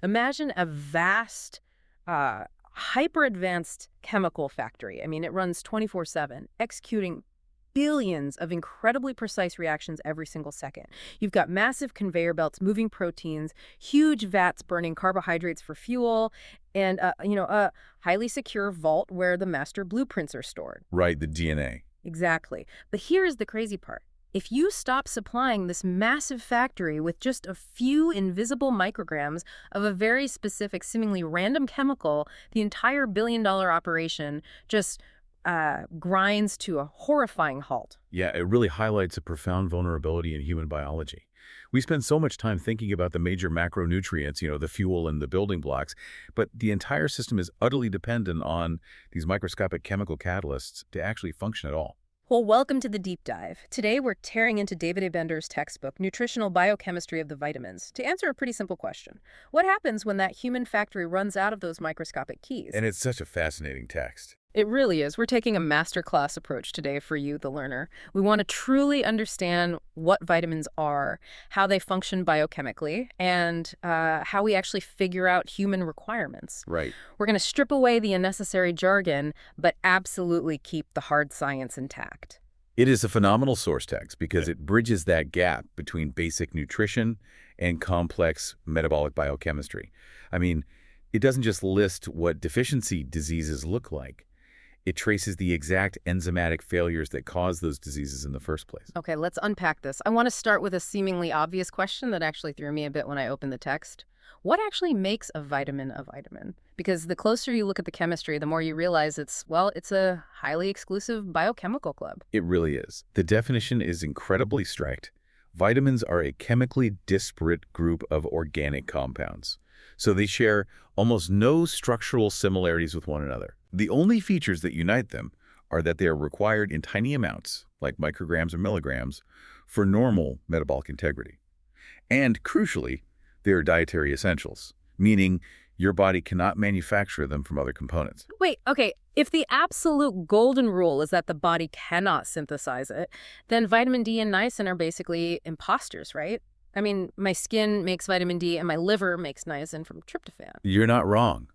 Imagine a vast, hyper-advanced chemical factory. I mean, it runs 24/7, executing billions of incredibly precise reactions every single second. You've got massive conveyor belts moving proteins, huge vats burning carbohydrates for fuel, and a highly secure vault where the master blueprints are stored. Right, the DNA. Exactly. But here's the crazy part. If you stop supplying this massive factory with just a few invisible micrograms of a very specific, seemingly random chemical, the entire billion-dollar operation just grinds to a horrifying halt. Yeah, it really highlights a profound vulnerability in human biology. We spend so much time thinking about the major macronutrients, the fuel and the building blocks, but the entire system is utterly dependent on these microscopic chemical catalysts to actually function at all. Well, welcome to the deep dive. Today, we're tearing into David A. Bender's textbook, Nutritional Biochemistry of the Vitamins, to answer a pretty simple question. What happens when that human factory runs out of those microscopic keys? And it's such a fascinating text. It really is. We're taking a masterclass approach today for you, the learner. We want to truly understand what vitamins are, how they function biochemically, and how we actually figure out human requirements. Right. We're going to strip away the unnecessary jargon, but absolutely keep the hard science intact. It is a phenomenal source text because it bridges that gap between basic nutrition and complex metabolic biochemistry. I mean, it doesn't just list what deficiency diseases look like. It traces the exact enzymatic failures that cause those diseases in the first place. Okay, let's unpack this. I want to start with a seemingly obvious question that actually threw me a bit when I opened the text. What actually makes a vitamin a vitamin? Because the closer you look at the chemistry, the more you realize it's a highly exclusive biochemical club. It really is. The definition is incredibly strict. Vitamins are a chemically disparate group of organic compounds. So they share almost no structural similarities with one another. The only features that unite them are that they are required in tiny amounts, like micrograms or milligrams, for normal metabolic integrity. And crucially, they are dietary essentials, meaning your body cannot manufacture them from other components. Wait, okay, if the absolute golden rule is that the body cannot synthesize it, then vitamin D and niacin are basically imposters, right? I mean, my skin makes vitamin D and my liver makes niacin from tryptophan. You're not wrong.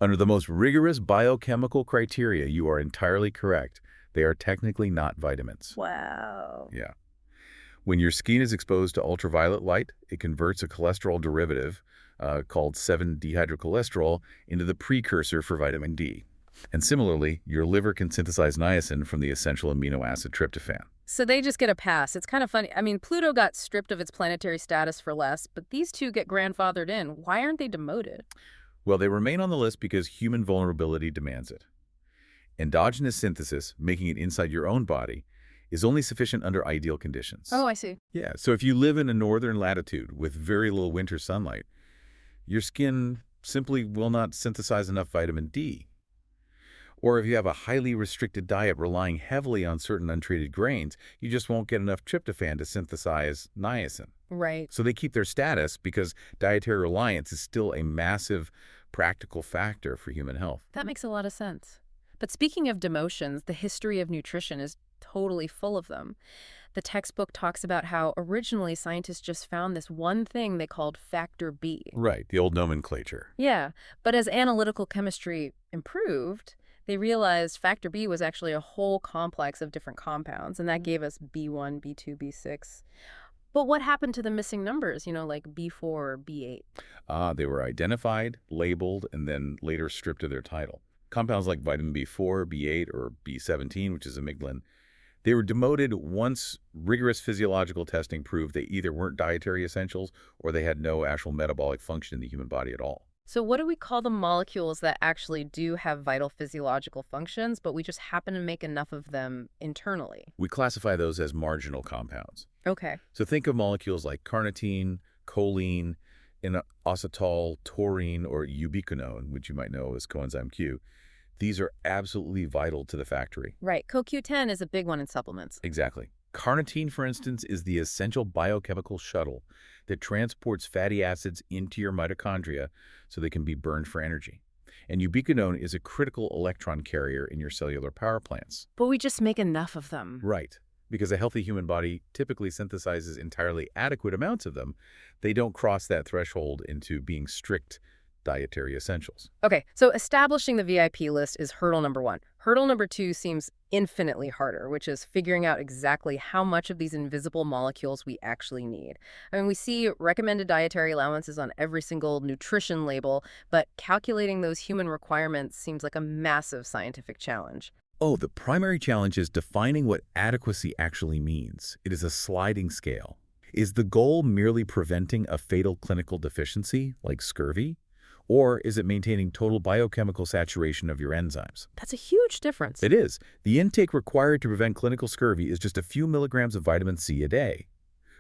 Under the most rigorous biochemical criteria, you are entirely correct. They are technically not vitamins. Wow. Yeah. When your skin is exposed to ultraviolet light, it converts a cholesterol derivative called 7-dehydrocholesterol into the precursor for vitamin D. And similarly, your liver can synthesize niacin from the essential amino acid tryptophan. So they just get a pass. It's kind of funny. I mean, Pluto got stripped of its planetary status for less, but these two get grandfathered in. Why aren't they demoted? Well, they remain on the list because human vulnerability demands it. Endogenous synthesis, making it inside your own body, is only sufficient under ideal conditions. Oh, I see. Yeah, so if you live in a northern latitude with very little winter sunlight, your skin simply will not synthesize enough vitamin D. Or if you have a highly restricted diet relying heavily on certain untreated grains, you just won't get enough tryptophan to synthesize niacin. Right. So they keep their status because dietary reliance is still a massive practical factor for human health. That makes a lot of sense. But speaking of demotions, the history of nutrition is totally full of them. The textbook talks about how originally scientists just found this one thing they called factor B. Right, the old nomenclature. Yeah, but as analytical chemistry improved, they realized factor B was actually a whole complex of different compounds, and that gave us B1, B2, B6. But what happened to the missing numbers, like B4 or B8? They were identified, labeled, and then later stripped of their title. Compounds like vitamin B4, B8, or B17, which is amygdalin, they were demoted once rigorous physiological testing proved they either weren't dietary essentials or they had no actual metabolic function in the human body at all. So what do we call the molecules that actually do have vital physiological functions, but we just happen to make enough of them internally? We classify those as marginal compounds. Okay. So think of molecules like carnitine, choline, inositol, taurine, or ubiquinone, which you might know as coenzyme Q. These are absolutely vital to the factory. Right. CoQ10 is a big one in supplements. Exactly. Carnitine, for instance, is the essential biochemical shuttle that transports fatty acids into your mitochondria so they can be burned for energy. And ubiquinone is a critical electron carrier in your cellular power plants. But we just make enough of them. Right. because a healthy human body typically synthesizes entirely adequate amounts of them. They don't cross that threshold into being strict dietary essentials. Okay, so establishing the VIP list is hurdle number one. Hurdle number two seems infinitely harder, which is figuring out exactly how much of these invisible molecules we actually need. I mean, we see recommended dietary allowances on every single nutrition label, but calculating those human requirements seems like a massive scientific challenge. Oh, the primary challenge is defining what adequacy actually means. It is a sliding scale. Is the goal merely preventing a fatal clinical deficiency, like scurvy? Or is it maintaining total biochemical saturation of your enzymes? That's a huge difference. It is. The intake required to prevent clinical scurvy is just a few milligrams of vitamin C a day.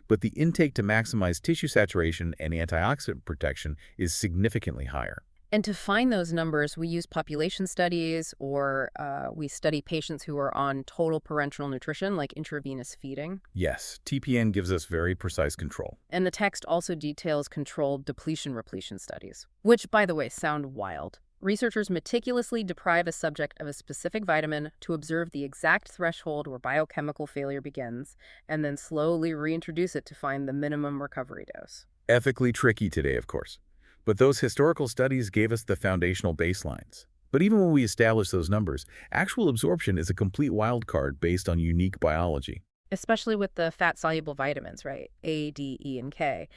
But the intake to maximize tissue saturation and antioxidant protection is significantly higher. And to find those numbers, we use population studies or we study patients who are on total parenteral nutrition, like intravenous feeding. Yes, TPN gives us very precise control. And the text also details controlled depletion-repletion studies, which, by the way, sound wild. Researchers meticulously deprive a subject of a specific vitamin to observe the exact threshold where biochemical failure begins, and then slowly reintroduce it to find the minimum recovery dose. Ethically tricky today, of course. But those historical studies gave us the foundational baselines. But even when we establish those numbers, actual absorption is a complete wild card based on unique biology. Especially with the fat-soluble vitamins, right? A, D, E, and K.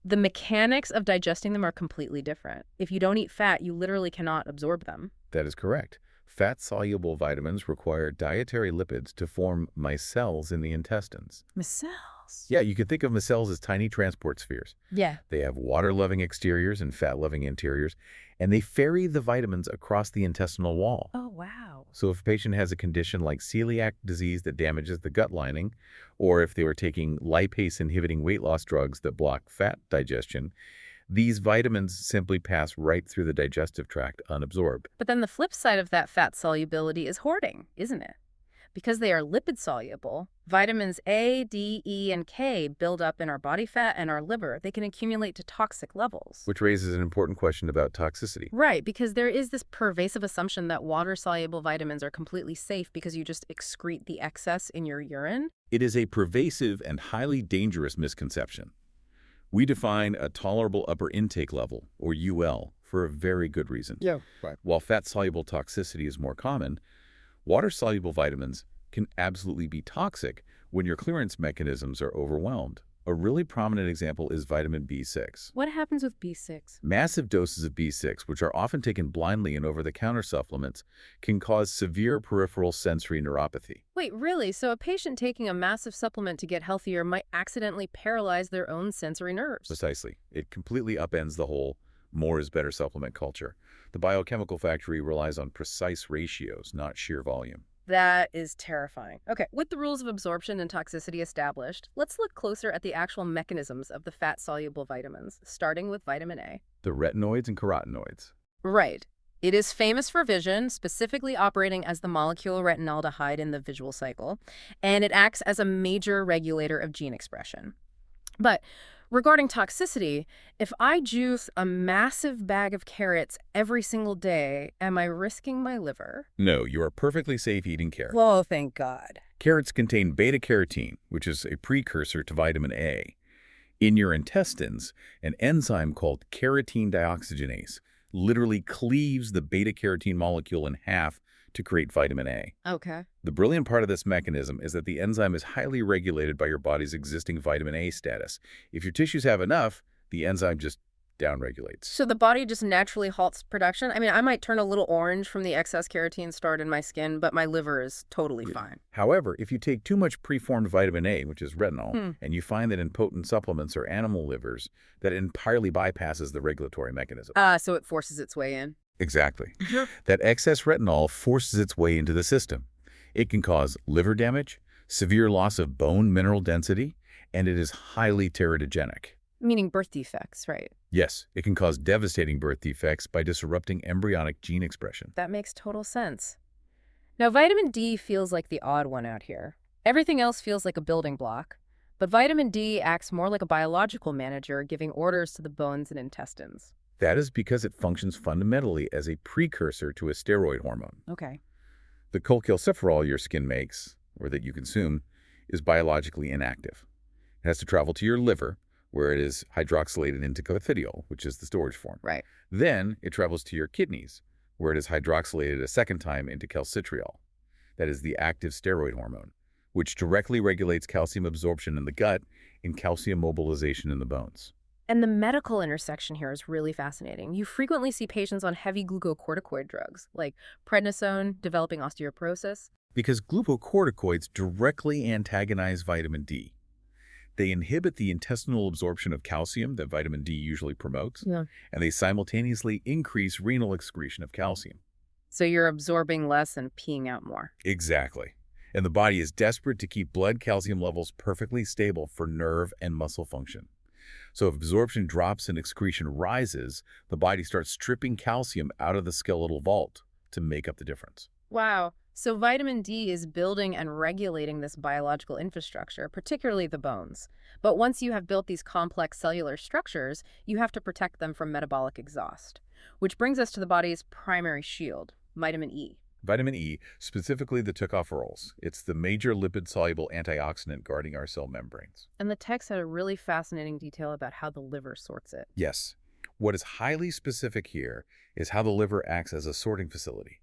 The mechanics of digesting them are completely different. If you don't eat fat, you literally cannot absorb them. That is correct. Fat-soluble vitamins require dietary lipids to form micelles in the intestines. Micelles. Yeah, you can think of micelles as tiny transport spheres. Yeah. They have water-loving exteriors and fat-loving interiors, and they ferry the vitamins across the intestinal wall. Oh, wow. So if a patient has a condition like celiac disease that damages the gut lining, or if they were taking lipase-inhibiting weight loss drugs that block fat digestion, these vitamins simply pass right through the digestive tract unabsorbed. But then the flip side of that fat solubility is hoarding, isn't it? Because they are lipid soluble, vitamins A, D, E, and K build up in our body fat and our liver. They can accumulate to toxic levels. Which raises an important question about toxicity. Right, because there is this pervasive assumption that water-soluble vitamins are completely safe because you just excrete the excess in your urine. It is a pervasive and highly dangerous misconception. We define a tolerable upper intake level, or UL, for a very good reason. Yeah, right. While fat-soluble toxicity is more common, water-soluble vitamins can absolutely be toxic when your clearance mechanisms are overwhelmed. A really prominent example is vitamin B6. What happens with B6? Massive doses of B6, which are often taken blindly in over-the-counter supplements, can cause severe peripheral sensory neuropathy. Wait, really? So a patient taking a massive supplement to get healthier might accidentally paralyze their own sensory nerves? Precisely. It completely upends the whole more is better supplement culture. The biochemical factory relies on precise ratios, not sheer volume. That is terrifying. Okay, with the rules of absorption and toxicity established, let's look closer at the actual mechanisms of the fat-soluble vitamins, starting with vitamin A. The retinoids and carotenoids. Right. It is famous for vision, specifically operating as the molecule retinaldehyde in the visual cycle, and it acts as a major regulator of gene expression. But regarding toxicity, if I juice a massive bag of carrots every single day, am I risking my liver? No, you are perfectly safe eating carrots. Oh, thank God. Carrots contain beta-carotene, which is a precursor to vitamin A. In your intestines, an enzyme called carotene dioxygenase literally cleaves the beta-carotene molecule in half to create vitamin A. Okay. The brilliant part of this mechanism is that the enzyme is highly regulated by your body's existing vitamin A status. If your tissues have enough, the enzyme just downregulates. So the body just naturally halts production? I mean, I might turn a little orange from the excess carotene stored in my skin, but my liver is totally fine. However, if you take too much preformed vitamin A, which is retinol, and you find that in potent supplements or animal livers, that it entirely bypasses the regulatory mechanism. So it forces its way in. Exactly. That excess retinol forces its way into the system. It can cause liver damage, severe loss of bone mineral density, and it is highly teratogenic. Meaning birth defects, right? Yes, it can cause devastating birth defects by disrupting embryonic gene expression. That makes total sense. Now, vitamin D feels like the odd one out here. Everything else feels like a building block, but vitamin D acts more like a biological manager, giving orders to the bones and intestines. That is because it functions fundamentally as a precursor to a steroid hormone. Okay. The cholecalciferol your skin makes, or that you consume, is biologically inactive. It has to travel to your liver, where it is hydroxylated into clephidiol, which is the storage form. Right. Then it travels to your kidneys, where it is hydroxylated a second time into calcitriol. That is the active steroid hormone, which directly regulates calcium absorption in the gut and calcium mobilization in the bones. And the medical intersection here is really fascinating. You frequently see patients on heavy glucocorticoid drugs, like prednisone, developing osteoporosis. Because glucocorticoids directly antagonize vitamin D. They inhibit the intestinal absorption of calcium that vitamin D usually promotes, Yeah. and they simultaneously increase renal excretion of calcium. So you're absorbing less and peeing out more. Exactly. And the body is desperate to keep blood calcium levels perfectly stable for nerve and muscle function. So if absorption drops and excretion rises, the body starts stripping calcium out of the skeletal vault to make up the difference. Wow. So vitamin D is building and regulating this biological infrastructure, particularly the bones. But once you have built these complex cellular structures, you have to protect them from metabolic exhaust. Which brings us to the body's primary shield, vitamin E. Vitamin E, specifically the tocopherols, it's the major lipid-soluble antioxidant guarding our cell membranes. And the text had a really fascinating detail about how the liver sorts it. Yes. What is highly specific here is how the liver acts as a sorting facility.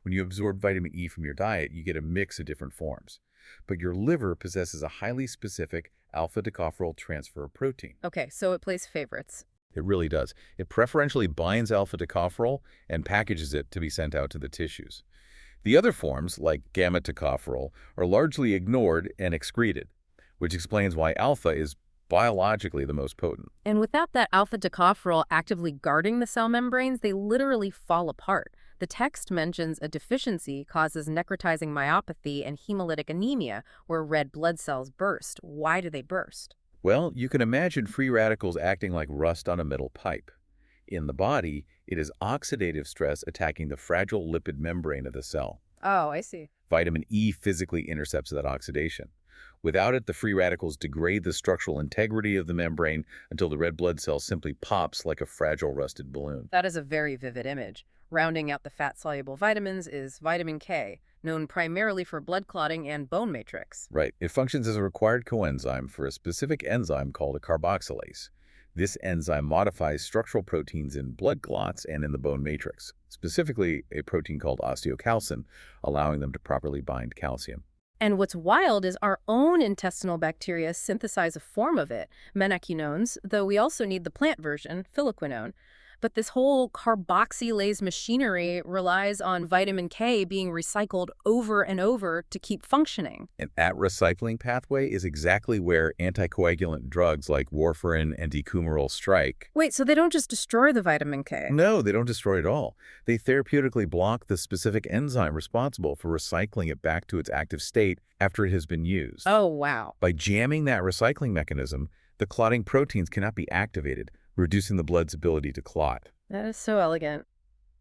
When you absorb vitamin E from your diet, you get a mix of different forms. But your liver possesses a highly specific alpha-tocopherol transfer protein. Okay, so it plays favorites. It really does. It preferentially binds alpha-tocopherol and packages it to be sent out to the tissues. The other forms, like gamma-tocopherol, are largely ignored and excreted, which explains why alpha is biologically the most potent. And without that alpha tocopherol actively guarding the cell membranes, they literally fall apart. The text mentions a deficiency causes necrotizing myopathy and hemolytic anemia, where red blood cells burst. Why do they burst? Well, you can imagine free radicals acting like rust on a metal pipe. In the body, it is oxidative stress attacking the fragile lipid membrane of the cell. Oh, I see. Vitamin E physically intercepts that oxidation. Without it, the free radicals degrade the structural integrity of the membrane until the red blood cell simply pops like a fragile rusted balloon. That is a very vivid image. Rounding out the fat-soluble vitamins is vitamin K, known primarily for blood clotting and bone matrix. Right. It functions as a required coenzyme for a specific enzyme called a carboxylase. This enzyme modifies structural proteins in blood clots and in the bone matrix, specifically a protein called osteocalcin, allowing them to properly bind calcium. And what's wild is our own intestinal bacteria synthesize a form of it, menaquinones, though we also need the plant version, phylloquinone. But this whole carboxylase machinery relies on vitamin K being recycled over and over to keep functioning. And that recycling pathway is exactly where anticoagulant drugs like warfarin and decumaril strike. Wait, so they don't just destroy the vitamin K? No, they don't destroy it all. They therapeutically block the specific enzyme responsible for recycling it back to its active state after it has been used. Oh, wow. By jamming that recycling mechanism, the clotting proteins cannot be activated, reducing the blood's ability to clot. That is so elegant.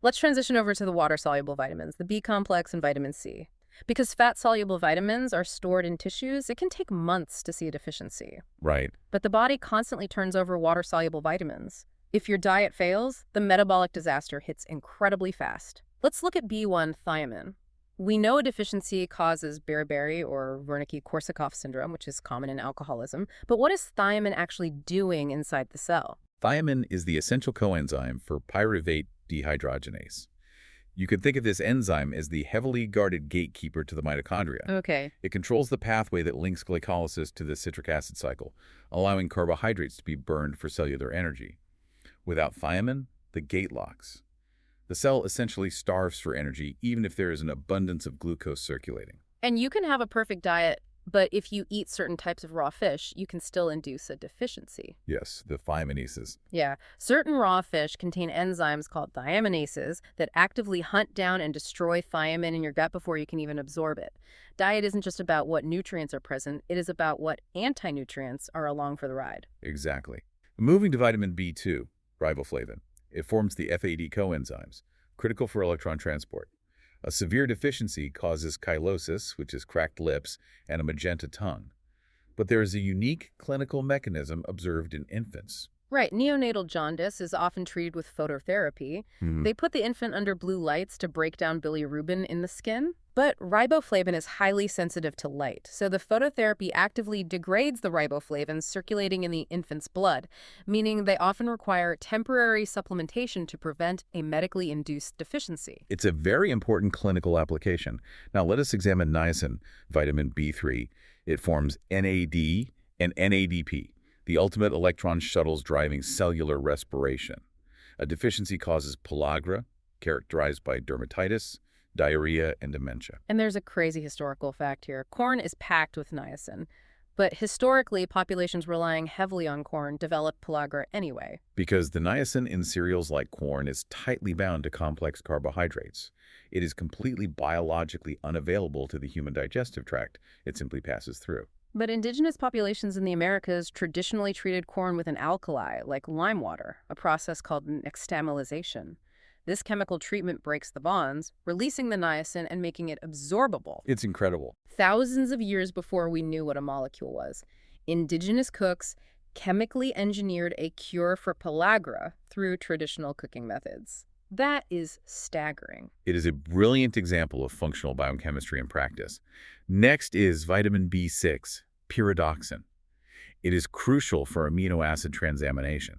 Let's transition over to the water-soluble vitamins, the B complex and vitamin C. Because fat-soluble vitamins are stored in tissues, it can take months to see a deficiency. Right. But the body constantly turns over water-soluble vitamins. If your diet fails, the metabolic disaster hits incredibly fast. Let's look at B1 thiamine. We know a deficiency causes beriberi or Wernicke-Korsakoff syndrome, which is common in alcoholism. But what is thiamine actually doing inside the cell? Thiamine is the essential coenzyme for pyruvate dehydrogenase. You could think of this enzyme as the heavily guarded gatekeeper to the mitochondria. Okay. It controls the pathway that links glycolysis to the citric acid cycle, allowing carbohydrates to be burned for cellular energy. Without thiamine, the gate locks. The cell essentially starves for energy, even if there is an abundance of glucose circulating. And you can have a perfect diet, but if you eat certain types of raw fish, you can still induce a deficiency. Yes, the thiaminases. Yeah, certain raw fish contain enzymes called thiaminases that actively hunt down and destroy thiamine in your gut before you can even absorb it. Diet isn't just about what nutrients are present, it is about what anti-nutrients are along for the ride. Exactly. Moving to vitamin B2, riboflavin. It forms the FAD coenzymes, critical for electron transport. A severe deficiency causes chylosis, which is cracked lips, and a magenta tongue. But there is a unique clinical mechanism observed in infants. Right, neonatal jaundice is often treated with phototherapy. Hmm. They put the infant under blue lights to break down bilirubin in the skin. But riboflavin is highly sensitive to light, so the phototherapy actively degrades the riboflavin circulating in the infant's blood, meaning they often require temporary supplementation to prevent a medically induced deficiency. It's a very important clinical application. Now let us examine niacin, vitamin B3. It forms NAD and NADP, the ultimate electron shuttles driving cellular respiration. A deficiency causes pellagra, characterized by dermatitis, diarrhea, and dementia. And there's a crazy historical fact here. Corn is packed with niacin, but historically, populations relying heavily on corn developed pellagra anyway. Because the niacin in cereals like corn is tightly bound to complex carbohydrates. It is completely biologically unavailable to the human digestive tract. It simply passes through. But indigenous populations in the Americas traditionally treated corn with an alkali, like lime water, a process called nixtamalization. This chemical treatment breaks the bonds, releasing the niacin and making it absorbable. It's incredible. Thousands of years before we knew what a molecule was, indigenous cooks chemically engineered a cure for pellagra through traditional cooking methods. That is staggering. It is a brilliant example of functional biochemistry in practice. Next is vitamin B6, pyridoxine. It is crucial for amino acid transamination.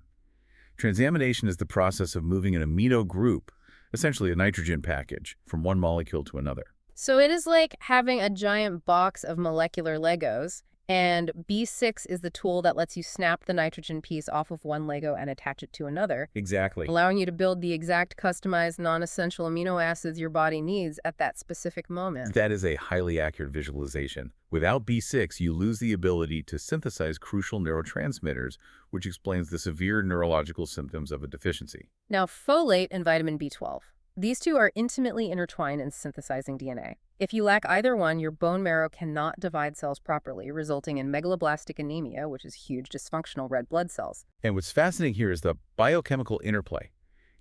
Transamination is the process of moving an amino group, essentially a nitrogen package, from one molecule to another. So it is like having a giant box of molecular Legos, and B6 is the tool that lets you snap the nitrogen piece off of one Lego and attach it to another, Exactly. allowing you to build the exact customized non-essential amino acids your body needs at that specific moment. That is a highly accurate visualization. Without B6, you lose the ability to synthesize crucial neurotransmitters, which explains the severe neurological symptoms of a deficiency. Now, folate and vitamin B12. These two are intimately intertwined in synthesizing DNA. If you lack either one, your bone marrow cannot divide cells properly, resulting in megaloblastic anemia, which is huge dysfunctional red blood cells. And what's fascinating here is the biochemical interplay.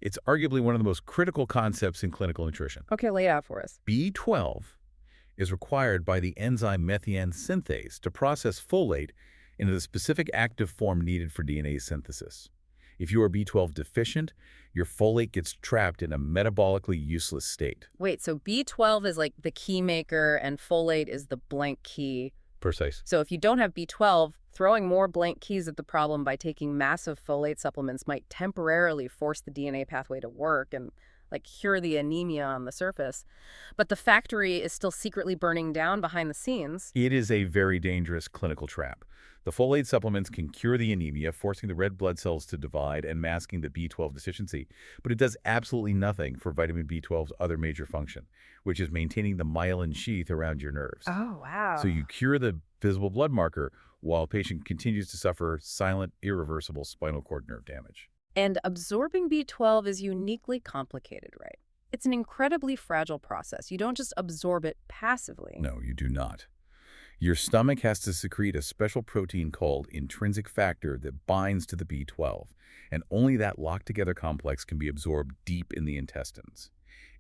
It's arguably one of the most critical concepts in clinical nutrition. Okay, lay it out for us. B12 is required by the enzyme methionine synthase to process folate into the specific active form needed for DNA synthesis. If you are B12 deficient, your folate gets trapped in a metabolically useless state. Wait, so B12 is like the key maker and folate is the blank key. Precise. So if you don't have B12, throwing more blank keys at the problem by taking massive folate supplements might temporarily force the DNA pathway to work and cure the anemia on the surface. But the factory is still secretly burning down behind the scenes. It is a very dangerous clinical trap. The folate supplements can cure the anemia, forcing the red blood cells to divide and masking the B12 deficiency, but it does absolutely nothing for vitamin B12's other major function, which is maintaining the myelin sheath around your nerves. Oh, wow. So you cure the visible blood marker while a patient continues to suffer silent, irreversible spinal cord nerve damage. And absorbing B12 is uniquely complicated, right? It's an incredibly fragile process. You don't just absorb it passively. No, you do not. Your stomach has to secrete a special protein called intrinsic factor that binds to the B12, and only that locked-together complex can be absorbed deep in the intestines.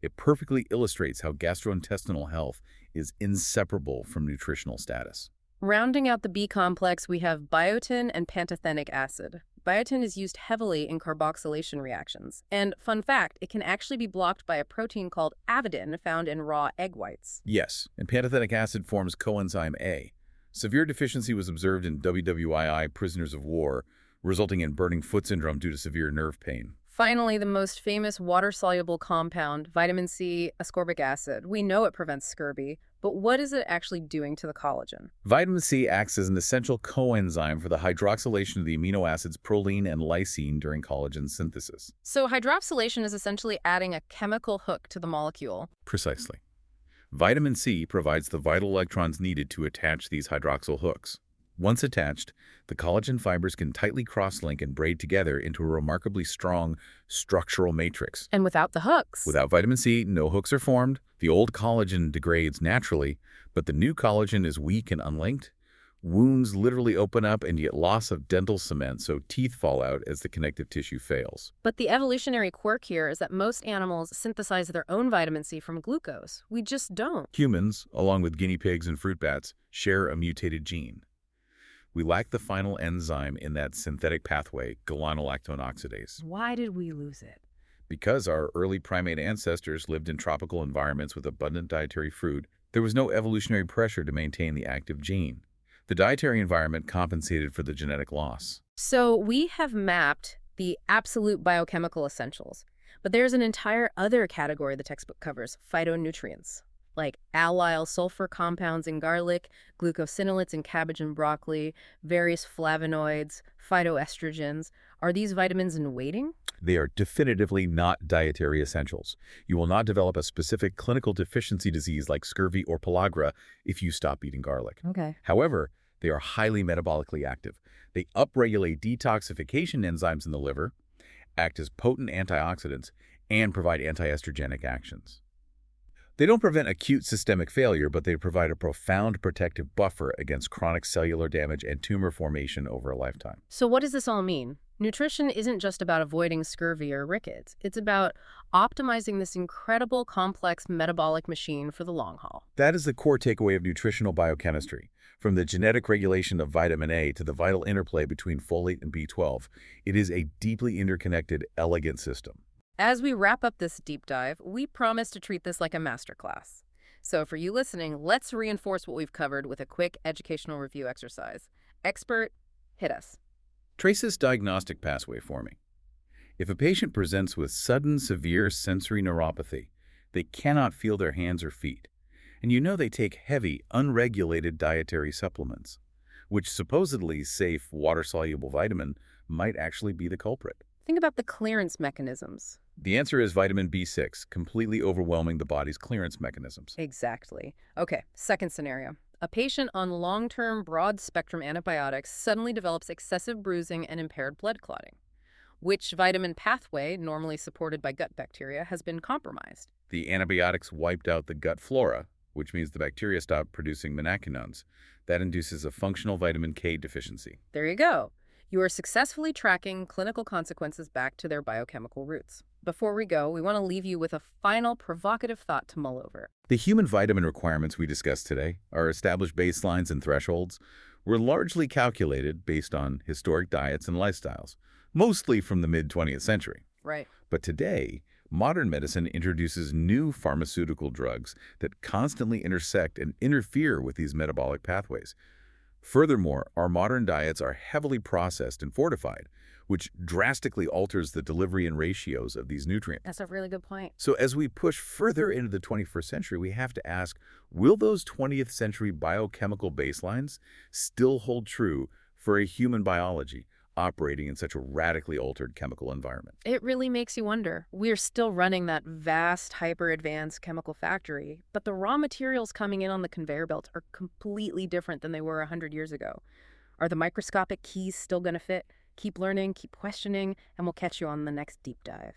It perfectly illustrates how gastrointestinal health is inseparable from nutritional status. Rounding out the B complex, we have biotin and pantothenic acid. Biotin is used heavily in carboxylation reactions. And fun fact, it can actually be blocked by a protein called avidin found in raw egg whites. Yes, and pantothenic acid forms coenzyme A. Severe deficiency was observed in WWII prisoners of war, resulting in burning foot syndrome due to severe nerve pain. Finally, the most famous water-soluble compound, vitamin C ascorbic acid. We know it prevents scurvy, but what is it actually doing to the collagen? Vitamin C acts as an essential coenzyme for the hydroxylation of the amino acids proline and lysine during collagen synthesis. So hydroxylation is essentially adding a chemical hook to the molecule. Precisely. Vitamin C provides the vital electrons needed to attach these hydroxyl hooks. Once attached, the collagen fibers can tightly cross-link and braid together into a remarkably strong structural matrix. And without the hooks? Without vitamin C, no hooks are formed. The old collagen degrades naturally, but the new collagen is weak and unlinked. Wounds literally open up and you get loss of dental cement, so teeth fall out as the connective tissue fails. But the evolutionary quirk here is that most animals synthesize their own vitamin C from glucose. We just don't. Humans, along with guinea pigs and fruit bats, share a mutated gene. We lack the final enzyme in that synthetic pathway, galvanolactone oxidase. Why did we lose it? Because our early primate ancestors lived in tropical environments with abundant dietary food, there was no evolutionary pressure to maintain the active gene. The dietary environment compensated for the genetic loss. So we have mapped the absolute biochemical essentials, but there's an entire other category the textbook covers, phytonutrients, like allyl sulfur compounds in garlic, glucosinolates in cabbage and broccoli, various flavonoids, phytoestrogens. Are these vitamins in waiting? They are definitively not dietary essentials. You will not develop a specific clinical deficiency disease like scurvy or pellagra if you stop eating garlic. Okay. However, they are highly metabolically active. They upregulate detoxification enzymes in the liver, act as potent antioxidants, and provide antiestrogenic actions. They don't prevent acute systemic failure, but they provide a profound protective buffer against chronic cellular damage and tumor formation over a lifetime. So what does this all mean? Nutrition isn't just about avoiding scurvy or rickets. It's about optimizing this incredible, complex metabolic machine for the long haul. That is the core takeaway of nutritional biochemistry. From the genetic regulation of vitamin A to the vital interplay between folate and B12, it is a deeply interconnected, elegant system. As we wrap up this deep dive, we promise to treat this like a masterclass. So for you listening, let's reinforce what we've covered with a quick educational review exercise. Expert, hit us. Trace this diagnostic pathway for me. If a patient presents with sudden severe sensory neuropathy, they cannot feel their hands or feet, and you know they take heavy, unregulated dietary supplements, which supposedly safe water-soluble vitamin might actually be the culprit. Think about the clearance mechanisms. The answer is vitamin B6, completely overwhelming the body's clearance mechanisms. Exactly. Okay, second scenario. A patient on long-term broad-spectrum antibiotics suddenly develops excessive bruising and impaired blood clotting. Which vitamin pathway, normally supported by gut bacteria, has been compromised? The antibiotics wiped out the gut flora, which means the bacteria stop producing menaquinones. That induces a functional vitamin K deficiency. There you go. You are successfully tracking clinical consequences back to their biochemical roots. Before we go, we want to leave you with a final provocative thought to mull over. The human vitamin requirements we discussed today, our established baselines and thresholds, were largely calculated based on historic diets and lifestyles, mostly from the mid-20th century. Right. But today, modern medicine introduces new pharmaceutical drugs that constantly intersect and interfere with these metabolic pathways. Furthermore, our modern diets are heavily processed and fortified, which drastically alters the delivery and ratios of these nutrients. That's a really good point. So as we push further into the 21st century, we have to ask, will those 20th century biochemical baselines still hold true for a human biology operating in such a radically altered chemical environment? It really makes you wonder. We're still running that vast, hyper-advanced chemical factory, but the raw materials coming in on the conveyor belt are completely different than they were 100 years ago. Are the microscopic keys still going to fit? Keep learning, keep questioning, and we'll catch you on the next deep dive.